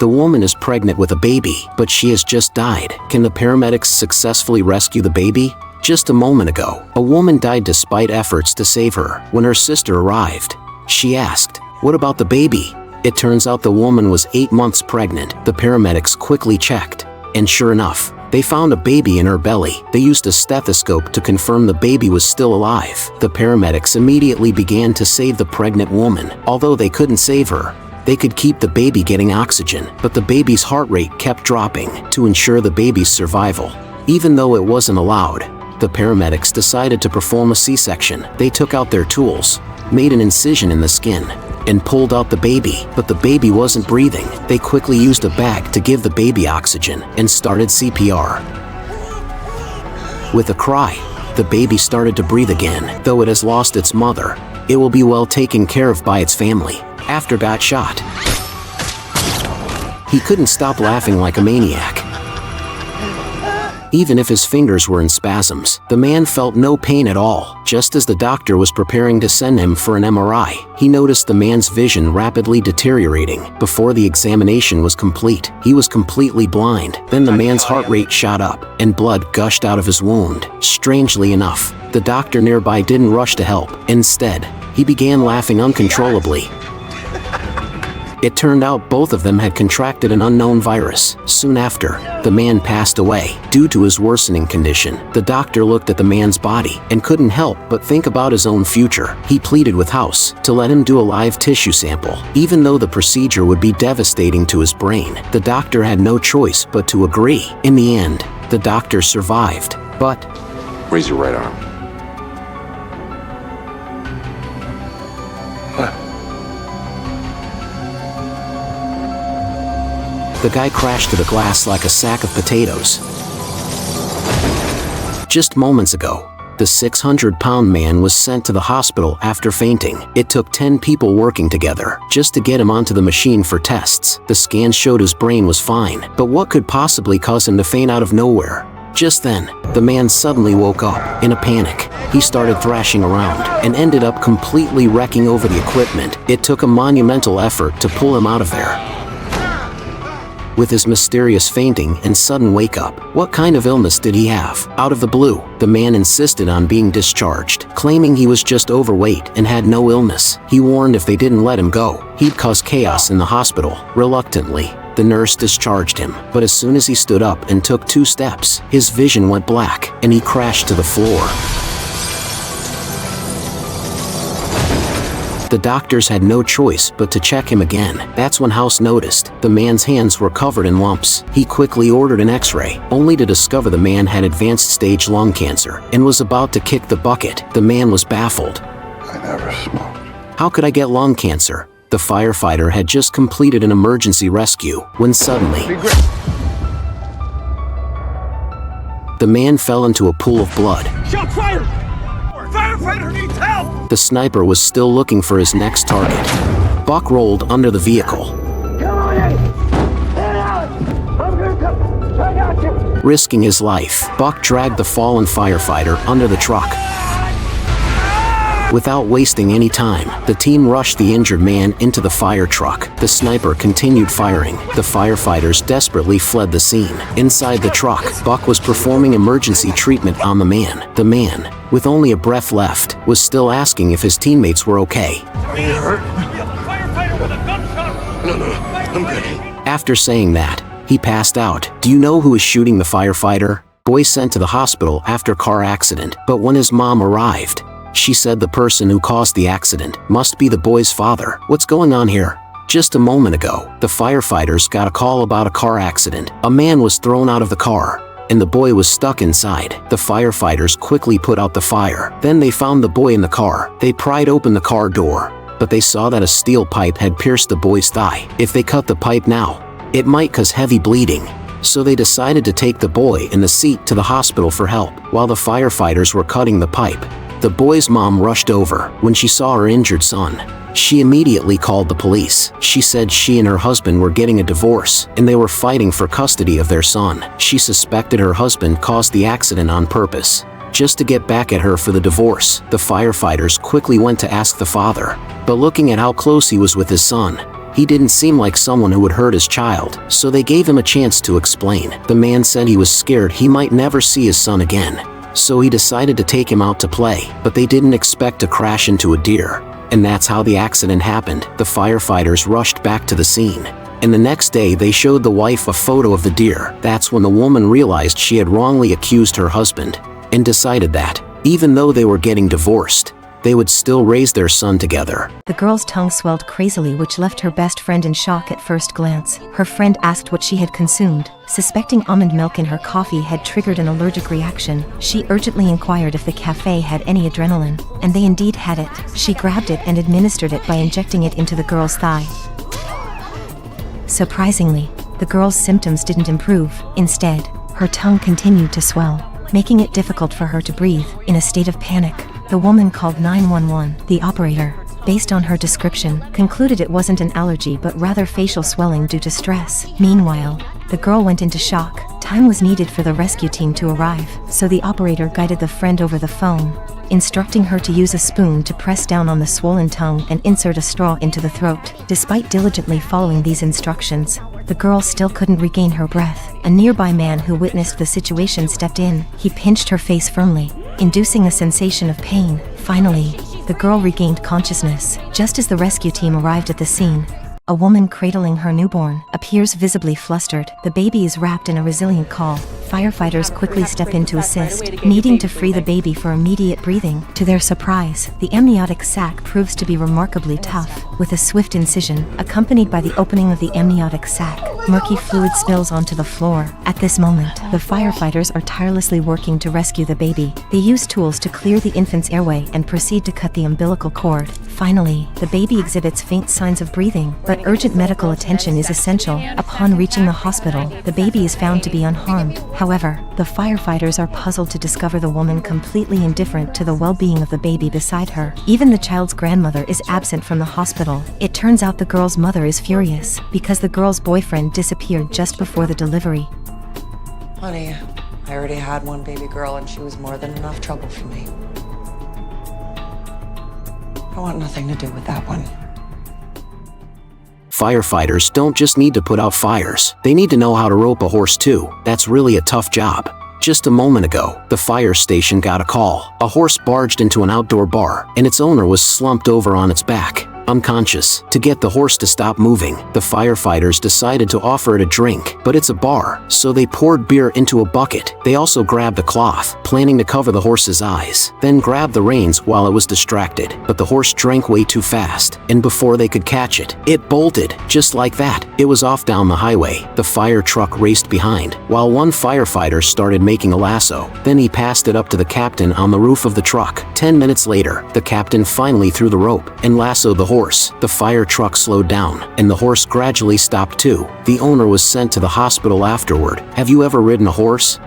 The woman is pregnant with a baby, but she has just died. Can the paramedics successfully rescue the baby? Just a moment ago, a woman died despite efforts to save her. When her sister arrived, she asked, "What about the baby?" It turns out the woman was 8 months pregnant. The paramedics quickly checked, and sure enough, they found a baby in her belly. They used a stethoscope to confirm the baby was still alive. The paramedics immediately began to save the pregnant woman. Although they couldn't save her, they could keep the baby getting oxygen, but the baby's heart rate kept dropping to ensure the baby's survival. Even though it wasn't allowed, the paramedics decided to perform a C-section. They took out their tools, made an incision in the skin, and pulled out the baby, but the baby wasn't breathing. They quickly used a bag to give the baby oxygen and started CPR. With a cry, the baby started to breathe again. Though it has lost its mother, it will be well taken care of by its family. After got shot, he couldn't stop laughing like a maniac. Even if his fingers were in spasms, the man felt no pain at all. Just as the doctor was preparing to send him for an MRI, he noticed the man's vision rapidly deteriorating. Before the examination was complete, he was completely blind. Then the man's heart rate shot up, and blood gushed out of his wound. Strangely enough, the doctor nearby didn't rush to help. Instead, he began laughing uncontrollably. It turned out both of them had contracted an unknown virus. Soon after, the man passed away due to his worsening condition. The doctor looked at the man's body and couldn't help but think about his own future. He pleaded with House to let him do a live tissue sample. Even though the procedure would be devastating to his brain, the doctor had no choice but to agree. In the end, the doctor survived, but... Raise your right arm. The guy crashed to the glass like a sack of potatoes. Just moments ago, the 600-pound man was sent to the hospital after fainting. It took 10 people working together just to get him onto the machine for tests. The scan showed his brain was fine, but what could possibly cause him to faint out of nowhere? Just then, the man suddenly woke up. In a panic, he started thrashing around and ended up completely wrecking over the equipment. It took a monumental effort to pull him out of there. With his mysterious fainting and sudden wake-up, what kind of illness did he have? Out of the blue, the man insisted on being discharged, claiming he was just overweight and had no illness. He warned if they didn't let him go, he'd cause chaos in the hospital. Reluctantly, the nurse discharged him, but as soon as he stood up and took 2 steps, his vision went black, and he crashed to the floor. The doctors had no choice but to check him again. That's when House noticed the man's hands were covered in lumps. He quickly ordered an X-ray, only to discover the man had advanced stage lung cancer and was about to kick the bucket. The man was baffled. I never smoked. How could I get lung cancer? The firefighter had just completed an emergency rescue when suddenly the man fell into a pool of blood. Shots fired! Firefighter needs help! The sniper was still looking for his next target. Buck rolled under the vehicle, risking his life. Buck dragged the fallen firefighter under the truck. Without wasting any time, the team rushed the injured man into the fire truck. The sniper continued firing. The firefighters desperately fled the scene. Inside the truck, Buck was performing emergency treatment on the man. The man, with only a breath left, was still asking if his teammates were okay. I'm good. After saying that, he passed out. Do you know who is shooting the firefighter? Boy sent to the hospital after car accident, but when his mom arrived, she said the person who caused the accident must be the boy's father. What's going on here? Just a moment ago, the firefighters got a call about a car accident. A man was thrown out of the car, and the boy was stuck inside. The firefighters quickly put out the fire. Then they found the boy in the car. They pried open the car door, but they saw that a steel pipe had pierced the boy's thigh. If they cut the pipe now, it might cause heavy bleeding. So they decided to take the boy in the seat to the hospital for help. While the firefighters were cutting the pipe, the boy's mom rushed over. When she saw her injured son, she immediately called the police. She said she and her husband were getting a divorce, and they were fighting for custody of their son. She suspected her husband caused the accident on purpose, just to get back at her for the divorce. The firefighters quickly went to ask the father, but looking at how close he was with his son, He didn't seem like someone who would hurt his child, so they gave him a chance to explain. The man said he was scared he might never see his son again, so he decided to take him out to play, but they didn't expect to crash into a deer. And that's how the accident happened. The firefighters rushed back to the scene, and the next day they showed the wife a photo of the deer. That's when the woman realized she had wrongly accused her husband, and decided that, even though they were getting divorced, they would still raise their son together. The girl's tongue swelled crazily, which left her best friend in shock at first glance. Her friend asked what she had consumed. Suspecting almond milk in her coffee had triggered an allergic reaction, she urgently inquired if the cafe had any adrenaline, and they indeed had it. She grabbed it and administered it by injecting it into the girl's thigh. Surprisingly, the girl's symptoms didn't improve. Instead, her tongue continued to swell, making it difficult for her to breathe. In a state of panic, the woman called 911. The operator, based on her description, concluded it wasn't an allergy but rather facial swelling due to stress. Meanwhile, the girl went into shock. Time was needed for the rescue team to arrive, so the operator guided the friend over the phone, instructing her to use a spoon to press down on the swollen tongue and insert a straw into the throat. Despite diligently following these instructions, the girl still couldn't regain her breath. A nearby man who witnessed the situation stepped in. He pinched her face firmly, inducing a sensation of pain. Finally, the girl regained consciousness. Just as the rescue team arrived at the scene, a woman cradling her newborn appears visibly flustered. The baby is wrapped in a resilient caul. Firefighters quickly step in to assist, needing to free the baby for immediate breathing. To their surprise, the amniotic sac proves to be remarkably tough. With a swift incision, accompanied by the opening of the amniotic sac, murky fluid spills onto the floor. At this moment, the firefighters are tirelessly working to rescue the baby. They use tools to clear the infant's airway and proceed to cut the umbilical cord. Finally, the baby exhibits faint signs of breathing, but urgent medical attention is essential. Upon reaching the hospital, the baby is found to be unharmed. However, the firefighters are puzzled to discover the woman completely indifferent to the well-being of the baby beside her. Even the child's grandmother is absent from the hospital. It turns out the girl's mother is furious because the girl's boyfriend disappeared just before the delivery. Honey, I already had one baby girl and she was more than enough trouble for me. I want nothing to do with that one. Firefighters don't just need to put out fires, they need to know how to rope a horse too. That's really a tough job. Just a moment ago, the fire station got a call. A horse barged into an outdoor bar, and its owner was slumped over on its back, unconscious. To get the horse to stop moving, the firefighters decided to offer it a drink, but it's a bar, so they poured beer into a bucket. They also grabbed a cloth, planning to cover the horse's eyes, then grabbed the reins while it was distracted. But the horse drank way too fast, and before they could catch it, it bolted. Just like that, it was off down the highway. The fire truck raced behind, while one firefighter started making a lasso. Then he passed it up to the captain on the roof of the truck. 10 minutes later, the captain finally threw the rope and lassoed the horse. The fire truck slowed down, and the horse gradually stopped too. The owner was sent to the hospital afterward. Have you ever ridden a horse?